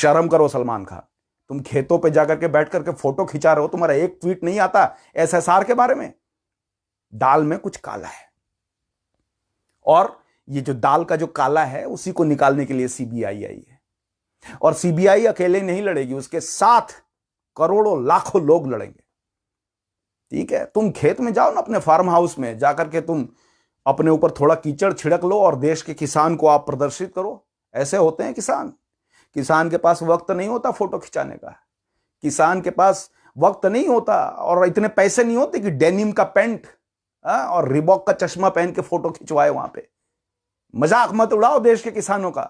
शर्म करो सलमान खान। तुम खेतों पे जाकर के बैठ करके फोटो खिंचा रहे हो, तुम्हारा एक ट्वीट नहीं आता एसएसआर के बारे में। दाल में कुछ काला है, और ये जो दाल का जो काला है उसी को निकालने के लिए सीबीआई आई है। और सीबीआई अकेले नहीं लड़ेगी, उसके साथ करोड़ों लाखों लोग लड़ेंगे। ठीक है, तुम खेत में जाओ ना, अपने फार्म हाउस में जाकर के तुम अपने ऊपर थोड़ा कीचड़ छिड़क लो और देश के किसान को आप प्रदर्शित करो। ऐसे होते हैं किसान। किसान के पास वक्त नहीं होता फोटो खिंचाने का, किसान के पास वक्त नहीं होता और इतने पैसे नहीं होते कि डेनिम का पैंट और रिबॉक का चश्मा पहन के फोटो खिंचवाए वहां पे। मजाक मत उड़ाओ देश के किसानों का।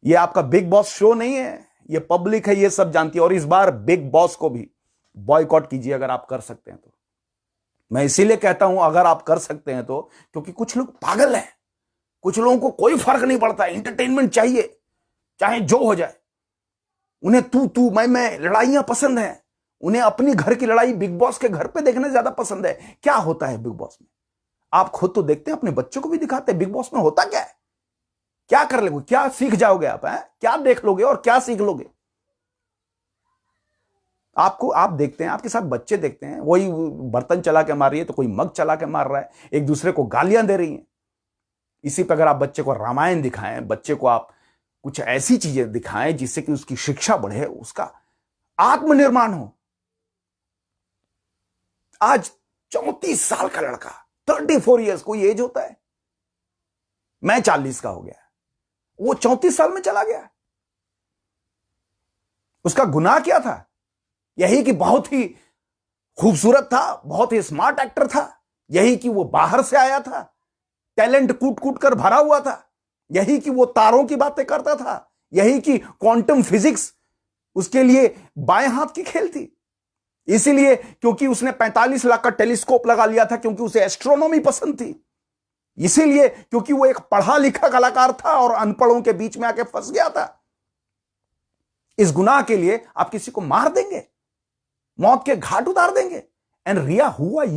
ये आपका बिग बॉस शो नहीं है, ये पब्लिक है, ये सब जानती है। और इस बार बिग बॉस को भी बॉयकॉट कीजिए अगर आप कर सकते हैं तो। मैं इसीलिए कहता हूं अगर आप कर सकते हैं तो, क्योंकि कुछ लोग पागल हैं, कुछ लोगों को कोई फर्क नहीं पड़ता, एंटरटेनमेंट चाहिए चाहे जो हो जाए। उन्हें तू मैं लड़ाइयां पसंद हैं, उन्हें अपनी घर की लड़ाई बिग बॉस के घर पे देखना ज्यादा पसंद है। क्या होता है बिग बॉस में आप खुद तो देखते हैं, अपने बच्चों को भी दिखाते हैं बिग बॉस में होता क्या है, क्या कर लोगे, क्या सीख जाओगे आप, क्या देख लोगे और क्या सीख लोगे। आप देखते हैं, आपके साथ बच्चे देखते हैं, वही बर्तन चला के मार रही है तो कोई मग चला के मार रहा है, एक दूसरे को गालियां दे रही हैं। इसी पर अगर आप बच्चे को रामायण दिखाएं, बच्चे को आप कुछ ऐसी चीजें दिखाएं जिससे कि उसकी शिक्षा बढ़े, उसका आत्मनिर्माण हो। आज 34 साल का लड़का, 34 ईयर्स, कोई एज होता है? मैं 40 का हो गया, वो 34 साल में चला गया। उसका गुनाह क्या था? यही कि बहुत ही खूबसूरत था, बहुत ही स्मार्ट एक्टर था, यही कि वो बाहर से आया था, टैलेंट कूट कूट कर भरा हुआ था, यही कि वो तारों की बातें करता था, यही कि क्वांटम फिजिक्स उसके लिए बाएं हाथ की खेल थी। इसीलिए क्योंकि उसने 45 लाख का टेलीस्कोप लगा लिया था, क्योंकि उसे एस्ट्रोनॉमी पसंद थी। इसीलिए क्योंकि वो एक पढ़ा लिखा कलाकार था और अनपढ़ों के बीच में आके फंस गया था। इस गुनाह के लिए आप किसी को मार देंगे, मौत के घाट उतार देंगे। And Riya, who are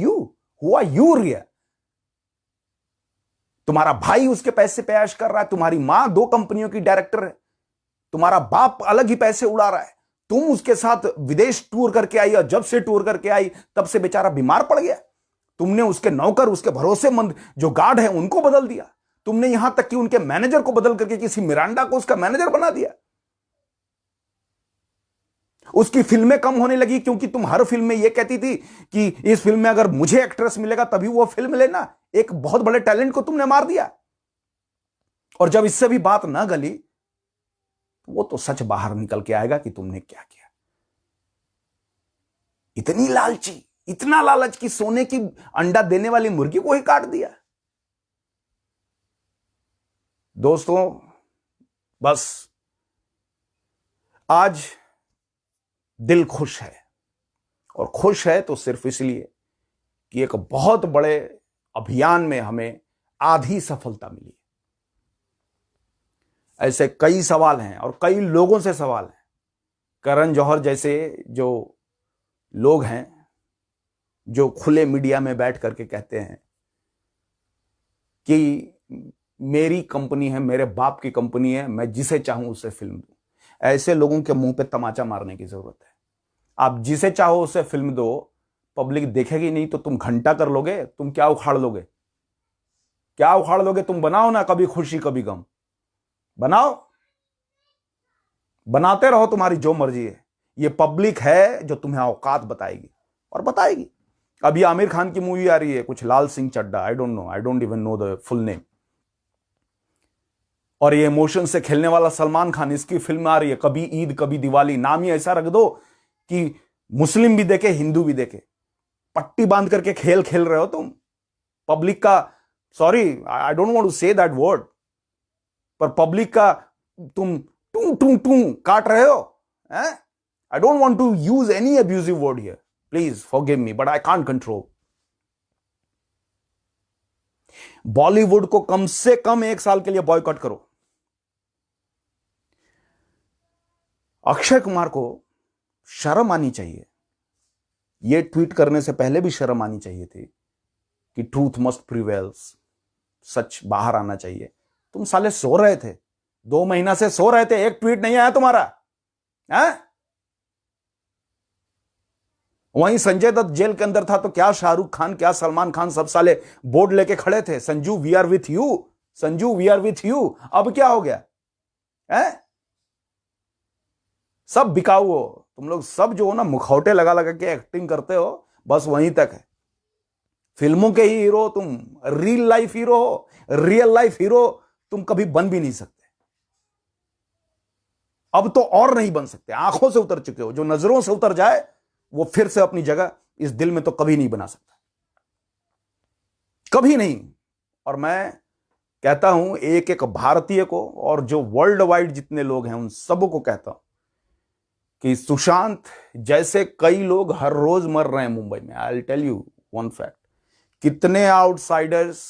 you Riya? तुम्हारा भाई उसके पैसे पे ऐश कर रहा है, तुम्हारी मां 2 कंपनियों की डायरेक्टर है, तुम्हारा बाप अलग ही पैसे उड़ा रहा है, तुम उसके साथ विदेश टूर करके आई और जब से टूर करके आई तब से बेचारा बीमार पड़ गया। तुमने उसके नौकर, उसके भरोसेमंद जो गार्ड हैं उनको बदल दिया, तुमने यहां तक कि उनके मैनेजर को बदल करके किसी मिरांडा को उसका मैनेजर बना दिया। उसकी फिल्में कम होने लगी क्योंकि तुम हर फिल्म में यह कहती थी कि इस फिल्म में अगर मुझे एक्ट्रेस मिलेगा तभी वो फिल्म लेना। एक बहुत बड़े टैलेंट को तुमने मार दिया। और जब इससे भी बात ना गली तो वो तो सच बाहर निकल के आएगा कि तुमने क्या किया। इतनी लालची, इतना लालच कि सोने की अंडा देने वाली मुर्गी को ही काट दिया। दोस्तों, बस आज दिल खुश है, और खुश है तो सिर्फ इसलिए कि एक बहुत बड़े अभियान में हमें आधी सफलता मिली। ऐसे कई सवाल हैं और कई लोगों से सवाल हैं। करण जौहर जैसे जो लोग हैं जो खुले मीडिया में बैठ करके कहते हैं कि मेरी कंपनी है, मेरे बाप की कंपनी है, मैं जिसे चाहूं उससे फिल्म दूं। ऐसे लोगों के मुंह पे तमाचा मारने की जरूरत है। आप जिसे चाहो उससे फिल्म दो, पब्लिक देखेगी नहीं तो तुम घंटा कर लोगे। तुम क्या उखाड़ लोगे, क्या उखाड़ लोगे? तुम बनाओ ना, कभी खुशी कभी गम बनाओ, बनाते रहो, तुम्हारी जो मर्जी है। ये पब्लिक है जो तुम्हें औकात बताएगी और बताएगी। अभी आमिर खान की मूवी आ रही है कुछ, Laal Singh Chaddha, I don't even know the full name. और ये इमोशन से खेलने वाला सलमान खान, इसकी फिल्म आ रही है कभी ईद कभी दिवाली। नाम ही ऐसा रख दो कि मुस्लिम भी देखे हिंदू भी देखे। पट्टी बांध करके खेल खेल रहे हो तुम पब्लिक का। Sorry, I don't want to say that word, पर पब्लिक का तुम टू टू टू काट रहे हो। I don't want to use any abusive word here, please forgive me, but I can't control. Bollywood को कम से कम 1 साल के लिए बॉयकॉट करो। अक्षय कुमार को शर्म आनी चाहिए। यह ट्वीट करने से पहले भी शर्म आनी चाहिए थी कि ट्रूथ मस्ट प्रिवेल्स, सच बाहर आना चाहिए। तुम साले सो रहे थे, 2 महीना से सो रहे थे, एक ट्वीट नहीं आया तुम्हारा है? वहीं संजय दत्त जेल के अंदर था तो क्या शाहरुख खान, क्या सलमान खान सब साले बोर्ड लेके खड़े थे, Sanju we are with you, Sanju we are with you. अब क्या हो गया है? सब बिकाऊ हो तुम लोग, सब जो हो ना मुखौटे लगा लगा के एक्टिंग करते हो, बस वहीं तक है। फिल्मों के ही हीरो तुम, रियल लाइफ हीरो हो, रियल लाइफ हीरो तुम कभी बन भी नहीं सकते। अब तो और नहीं बन सकते, आंखों से उतर चुके हो। जो नजरों से उतर जाए वो फिर से अपनी जगह इस दिल में तो कभी नहीं बना सकता, कभी नहीं। और मैं कहता हूं एक एक भारतीय को और जो वर्ल्ड वाइड जितने लोग हैं उन सबों को कहता हूं कि सुशांत जैसे कई लोग हर रोज मर रहे हैं मुंबई में। I will tell you one fact, कितने आउटसाइडर्स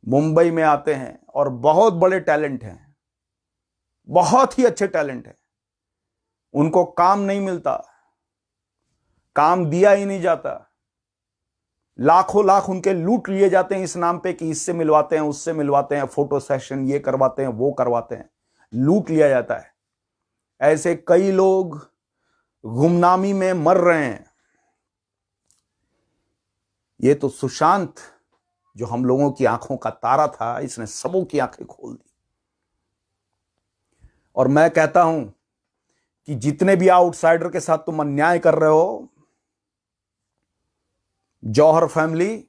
मुंबई में आते हैं और बहुत बड़े टैलेंट हैं, बहुत ही अच्छे टैलेंट हैं, उनको काम नहीं मिलता, काम दिया ही नहीं जाता, लाखों लाख उनके लूट लिए जाते हैं इस नाम पे कि इससे मिलवाते हैं, उससे मिलवाते हैं, फोटो सेशन ये करवाते हैं, वो करवाते हैं, लूट लिया जाता है। ऐसे कई लोग गुमनामी में मर रहे हैं। ये तो सुशांत जो हम लोगों की आंखों का तारा था, इसने सबों की आंखें खोल दी। और मैं कहता हूं कि जितने भी आउटसाइडर के साथ तुम अन्याय कर रहे हो, जौहर फैमिली,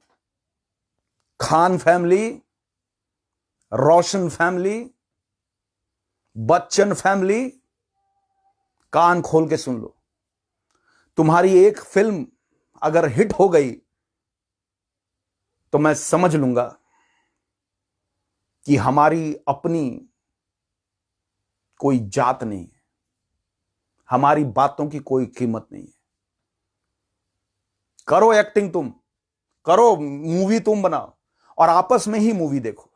खान फैमिली, रोशन फैमिली, बच्चन फैमिली, कान खोल के सुन लो। तुम्हारी एक फिल्म अगर हिट हो गई तो मैं समझ लूंगा कि हमारी अपनी कोई जात नहीं है, हमारी बातों की कोई कीमत नहीं है। करो एक्टिंग, तुम करो, मूवी तुम बनाओ और आपस में ही मूवी देखो।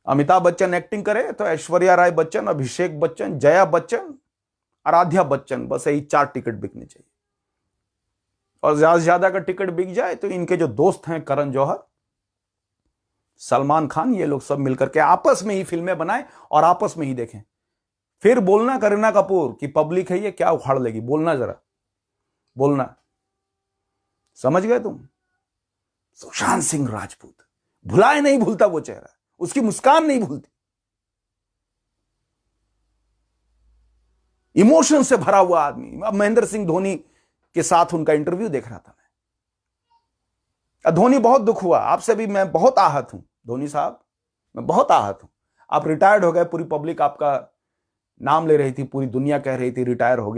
अमिताभ बच्चन एक्टिंग करे तो ऐश्वर्या राय बच्चन, अभिषेक बच्चन, जया बच्चन, आराध्या बच्चन, बस यही 4 टिकट बिकने चाहिए। और ज्यादा से ज्यादा अगर टिकट बिक जाए तो इनके जो दोस्त हैं करण जौहर, सलमान खान, ये लोग सब मिलकर के आपस में ही फिल्में बनाएं और आपस में ही देखें। फिर बोलना करीना कपूर कि पब्लिक है ये क्या उखाड़ लेगी, बोलना जरा, बोलना। समझ गए तुम? सुशांत सिंह राजपूत भुलाए नहीं भूलता वो चेहरा, उसकी मुस्कान नहीं भूलती, इमोशन से भरा हुआ आदमी। अब महेंद्र सिंह धोनी के साथ उनका इंटरव्यू देख रहा था मैं। धोनी बहुत दुख हुआ, आपसे भी मैं बहुत आहत हूं धोनी साहब, मैं बहुत आहत हूं। आप रिटायर्ड हो गए, पूरी पब्लिक आपका नाम ले रही थी, पूरी दुनिया कह रही थी रिटायर हो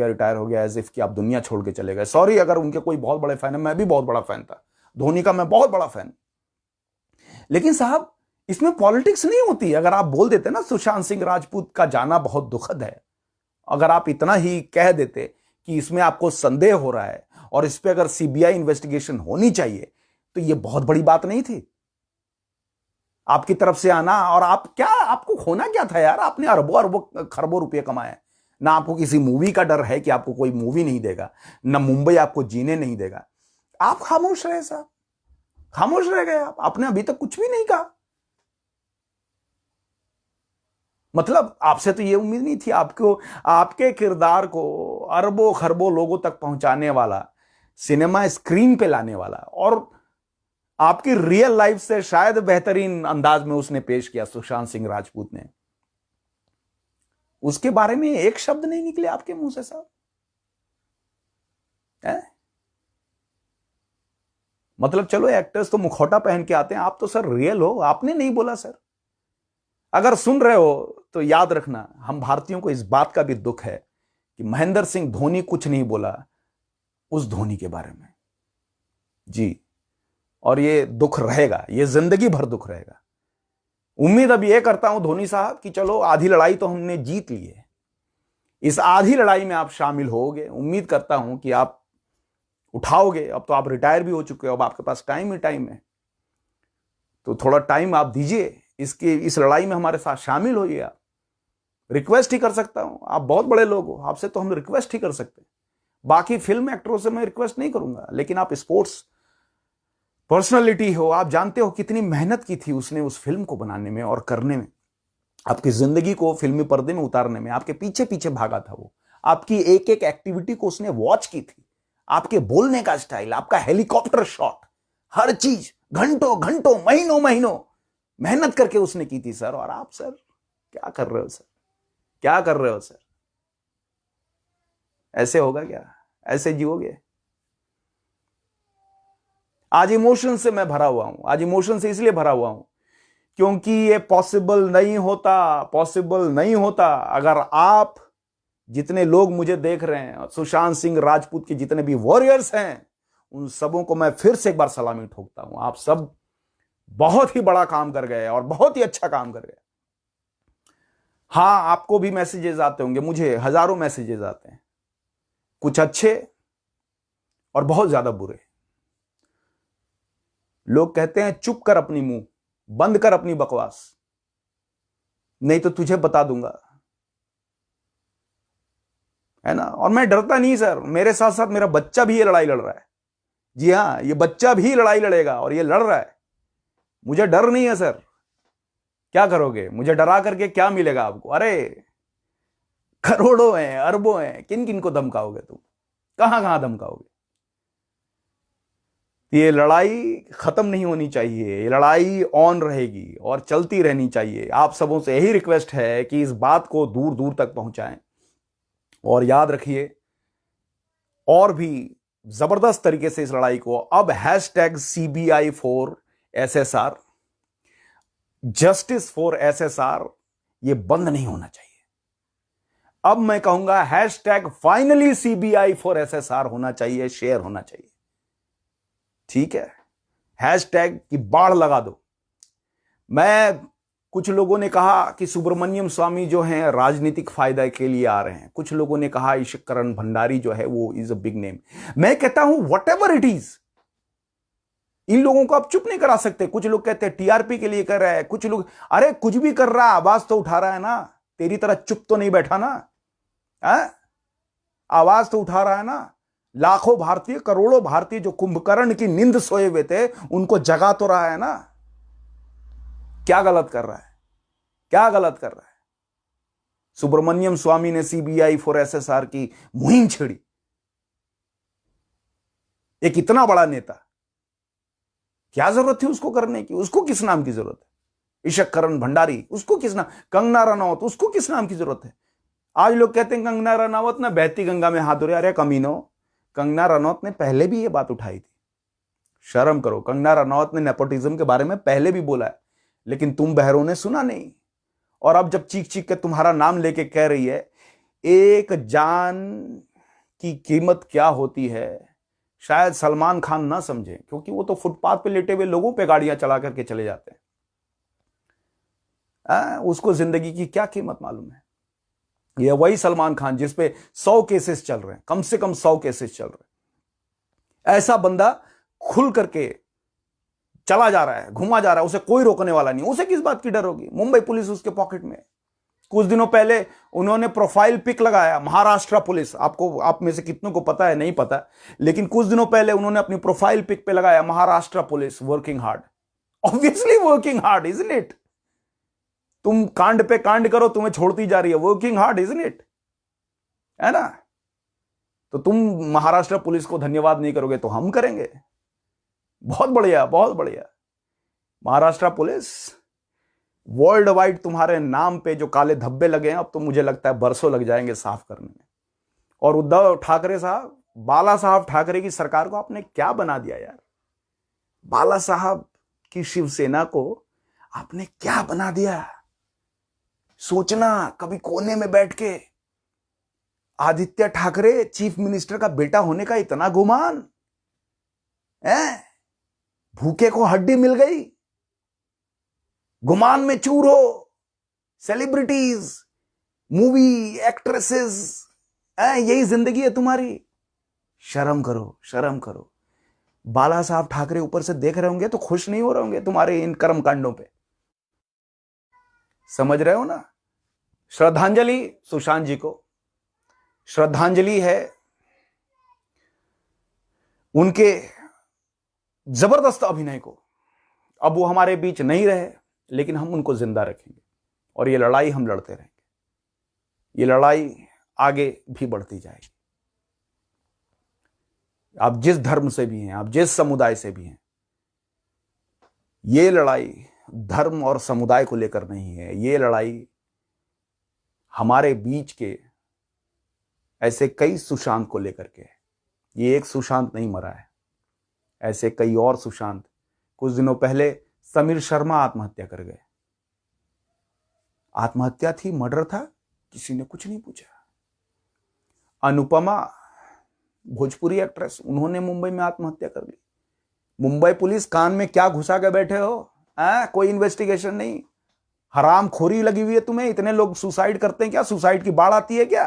गया, एज इफ कि आप दुनिया छोड़ के चले गए। सॉरी अगर उनके कोई बहुत बड़े फैन है, मैं भी बहुत बड़ा फैन था धोनी का, मैं बहुत बड़ा फैन। लेकिन साहब इसमें पॉलिटिक्स नहीं होती। अगर आप बोल देते ना सुशांत सिंह राजपूत का जाना बहुत दुखद है, अगर आप इतना ही कह देते कि इसमें आपको संदेह हो रहा है और इस पे अगर सीबीआई इन्वेस्टिगेशन होनी चाहिए, तो यह बहुत बड़ी बात नहीं थी आपकी तरफ से आना। और आप क्या, आपको होना क्या था यार? आपने अरबों अरबों खरबों रुपए कमाए, ना आपको किसी मूवी का डर है कि आपको कोई मूवी नहीं देगा, ना मुंबई आपको जीने नहीं देगा। आप खामोश रहे साहब, खामोश रह गए आप, आपने अभी तक कुछ भी नहीं कहा। मतलब आपसे तो ये उम्मीद नहीं थी, आपको, आपके किरदार को अरबों खरबों लोगों तक पहुंचाने वाला, सिनेमा स्क्रीन पे लाने वाला, और आपकी रियल लाइफ से शायद बेहतरीन अंदाज में उसने पेश किया सुशांत सिंह राजपूत ने। उसके बारे में एक शब्द नहीं निकले आपके मुंह से साहब। मतलब चलो एक्टर्स तो मुखौटा पहन के आते हैं, आप तो सर रियल हो, आपने नहीं बोला सर। अगर सुन रहे हो तो याद रखना, हम भारतीयों को इस बात का भी दुख है कि महेंद्र सिंह धोनी कुछ नहीं बोला उस धोनी के बारे में जी। और ये दुख रहेगा, ये जिंदगी भर दुख रहेगा। उम्मीद अब ये करता हूं धोनी साहब कि चलो आधी लड़ाई तो हमने जीत ली है, इस आधी लड़ाई में आप शामिल होगे। उम्मीद करता हूं कि आप उठाओगे। अब तो आप रिटायर भी हो चुके हो, अब आपके पास टाइम ही टाइम है, तो थोड़ा टाइम आप दीजिए, इस लड़ाई में हमारे साथ शामिल होइए। आप रिक्वेस्ट ही कर सकता हूं, आप बहुत बड़े लोग हो, आपसे तो हम रिक्वेस्ट ही कर सकते हैं। बाकी फिल्म एक्टरों से मैं रिक्वेस्ट नहीं करूंगा, लेकिन आप स्पोर्ट्स पर्सनालिटी हो, आप जानते हो कितनी मेहनत की थी उसने उस फिल्म को बनाने में और करने में। आपकी जिंदगी को फिल्मी पर्दे में उतारने में आपके पीछे पीछे भागा था वो। आपकी एक एक एक्टिविटी को उसने वॉच की थी। आपके बोलने का स्टाइल, आपका हेलीकॉप्टर शॉट, हर चीज घंटों घंटों महीनों महीनों मेहनत करके उसने की थी सर। और आप सर क्या कर रहे हो सर, क्या कर रहे हो सर? ऐसे होगा क्या? ऐसे जियोगे? आज इमोशन से मैं भरा हुआ हूं। आज इमोशन से इसलिए भरा हुआ हूं क्योंकि ये पॉसिबल नहीं होता, पॉसिबल नहीं होता अगर आप जितने लोग मुझे देख रहे हैं, सुशांत सिंह राजपूत के जितने भी वॉरियर्स हैं, उन सबों को मैं फिर से एक बार सलामी ठोकता हूं। आप सब बहुत ही बड़ा काम कर गए और बहुत ही अच्छा काम कर गए। हां, आपको भी मैसेजेस आते होंगे, मुझे हजारों मैसेजेस आते हैं, कुछ अच्छे और बहुत ज्यादा बुरे। लोग कहते हैं चुप कर अपनी मुंह, बंद कर अपनी बकवास, नहीं तो तुझे बता दूंगा, है ना। और मैं डरता नहीं सर, मेरे साथ साथ मेरा बच्चा भी ये लड़ाई लड़ रहा है। जी हां, ये बच्चा भी लड़ाई लड़ेगा और ये लड़ रहा है। मुझे डर नहीं है सर। क्या करोगे? मुझे डरा करके क्या मिलेगा आपको? अरे करोड़ों हैं, अरबों हैं, किन किन को धमकाओगे तुम? कहां कहां धमकाओगे? ये लड़ाई खत्म नहीं होनी चाहिए, ये लड़ाई ऑन रहेगी और चलती रहनी चाहिए। आप सबों से यही रिक्वेस्ट है कि इस बात को दूर दूर तक पहुंचाएं और याद रखिए और भी जबरदस्त तरीके से इस लड़ाई को अब #CBI for SSR, justice for SSR, ये बंद नहीं होना चाहिए। अब मैं कहूंगा #फाइनली CBI फॉर SSR होना चाहिए, शेयर होना चाहिए। ठीक है, हैशटैग की बाढ़ लगा दो। मैं कुछ लोगों ने कहा कि सुब्रमण्यम स्वामी जो हैं राजनीतिक फायदा के लिए आ रहे हैं, कुछ लोगों ने कहा ईशकरण भंडारी जो है वो इज अ बिग नेम। मैं कहता हूं व्हाट एवर इट इज, इन लोगों को आप चुप नहीं करा सकते। कुछ लोग कहते हैं TRP के लिए कर रहा है, कुछ लोग अरे कुछ भी कर रहा है, आवाज तो उठा रहा है ना, तेरी तरह चुप तो नहीं बैठा ना, है? आवाज तो उठा रहा है ना। लाखों भारतीय, करोड़ों भारतीय जो कुंभकर्ण की नींद सोए हुए थे, उनको जगा तो रहा है ना। क्या गलत कर रहा है? क्या गलत कर रहा है? सुब्रमण्यम स्वामी ने CBI फॉर SSR की मुहिम छेड़ी। एक इतना बड़ा नेता, क्या जरूरत थी उसको करने की? उसको किस नाम की जरूरत है? ईशकरण भंडारी, उसको किस नाम? कंगना रनौत, उसको किस नाम की जरूरत है? आज लोग कहते हैं कंगना रनौत ना बहती गंगा में हाथ धो रहे। अरे कमीनो, कंगना रनौत ने पहले भी ये बात उठाई थी। शर्म करो। कंगना रनौत ने नेपोटिज्म के बारे में पहले भी बोला है, लेकिन तुम बहरों ने सुना नहीं। और अब जब चीख चीख के तुम्हारा नाम लेके कह रही है, एक जान की कीमत क्या होती है, शायद सलमान खान ना समझे, क्योंकि वो तो फुटपाथ पे लेटे हुए लोगों पे गाड़ियां चला करके चले जाते हैं। उसको जिंदगी की क्या कीमत मालूम है? ये वही सलमान खान जिस पे 100 केसेस चल रहे हैं, कम से कम 100 केसेस चल रहे हैं। ऐसा बंदा खुल करके चला जा रहा है, घुमा जा रहा है, उसे कोई रोकने वाला नहीं। उसे किस बात की डर होगी? मुंबई पुलिस उसके पॉकेट में। कुछ दिनों पहले उन्होंने प्रोफाइल पिक लगाया, महाराष्ट्र पुलिस, आपको, आप में से कितनों को पता है नहीं पता, लेकिन कुछ दिनों पहले उन्होंने अपनी प्रोफाइल पिक पे लगाया Maharashtra police working hard. Obviously working hard, isn't it? तुम कांड पे कांड करो, तुम्हें छोड़ती जा रही है, वर्किंग हार्ड, इजंट इट? है ना? तो तुम महाराष्ट्र पुलिस को धन्यवाद नहीं करोगे तो हम करेंगे। बहुत बढ़िया, बहुत बढ़िया। महाराष्ट्र पुलिस, वर्ल्ड वाइड तुम्हारे नाम पे जो काले धब्बे लगे हैं, अब तो मुझे लगता है बरसों लग जाएंगे साफ करने में। और उद्धव ठाकरे साहब, बाला साहब ठाकरे की सरकार को आपने क्या बना दिया यार? बाला साहब की शिवसेना को आपने क्या बना दिया? सोचना, कभी कोने में बैठ के आदित्य ठाकरे चीफ मिनिस्टर का बेटा होने का इतना गुमान है? भूखे को हड्डी मिल गई, गुमान में चूर हो। सेलिब्रिटीज, मूवी एक्ट्रेसेस, यही जिंदगी है तुम्हारी। शर्म करो, शर्म करो। बाला साहब ठाकरे ऊपर से देख रहे होंगे तो खुश नहीं हो रहे होंगे तुम्हारे इन कर्म कांडों पे। समझ रहे हो ना? श्रद्धांजलि सुशांत जी को, श्रद्धांजलि है उनके जबरदस्त अभिनय को। अब वो हमारे बीच नहीं रहे, लेकिन हम उनको जिंदा रखेंगे और ये लड़ाई हम लड़ते रहेंगे। ये लड़ाई आगे भी बढ़ती जाएगी। आप जिस धर्म से भी हैं, आप जिस समुदाय से भी हैं, ये लड़ाई धर्म और समुदाय को लेकर नहीं है। ये लड़ाई हमारे बीच के ऐसे कई सुशांत को लेकर के है। ये एक सुशांत नहीं मरा है, ऐसे कई और सुशांत। कुछ दिनों पहले समीर शर्मा आत्महत्या कर गए। आत्महत्या थी, मर्डर था, किसी ने कुछ नहीं पूछा। अनुपमा, भोजपुरी एक्ट्रेस, उन्होंने मुंबई में आत्महत्या कर ली। मुंबई पुलिस कान में क्या घुसा के बैठे हो? कोई इन्वेस्टिगेशन नहीं। हरामखोरी लगी हुई है तुम्हें। इतने लोग सुसाइड करते हैं क्या? सुसाइड की बाढ़ आती है क्या?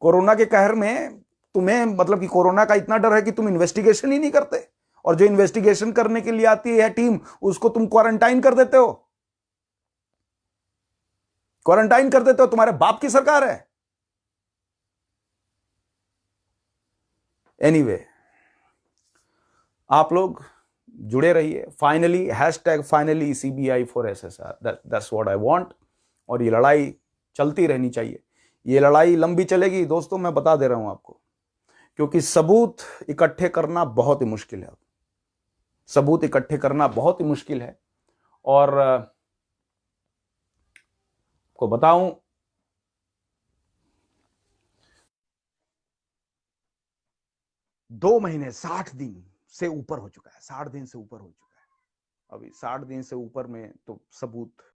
कोरोना के कहर में तुम्हें मतलब कि कोरोना का इतना डर है कि तुम इन्वेस्टिगेशन ही नहीं करते, और जो इन्वेस्टिगेशन करने के लिए आती है टीम, उसको तुम क्वारंटाइन कर देते हो। क्वारंटाइन कर देते हो। तुम्हारे बाप की सरकार है। एनीवे, आप लोग जुड़े रहिए। Finally #finally CBI for SSR, that's what I want. और ये लड़ाई चलती रहनी चाहिए। ये लड़ाई लंबी चलेगी दोस्तों, मैं बता दे रहा हूं आपको, क्योंकि सबूत इकट्ठे करना बहुत ही मुश्किल है। सबूत इकट्ठे करना बहुत ही मुश्किल है। और आपको बताऊं, दो महीने 60 दिन से ऊपर हो चुका है। 60 दिन से ऊपर हो चुका है। अभी 60 दिन से ऊपर में तो सबूत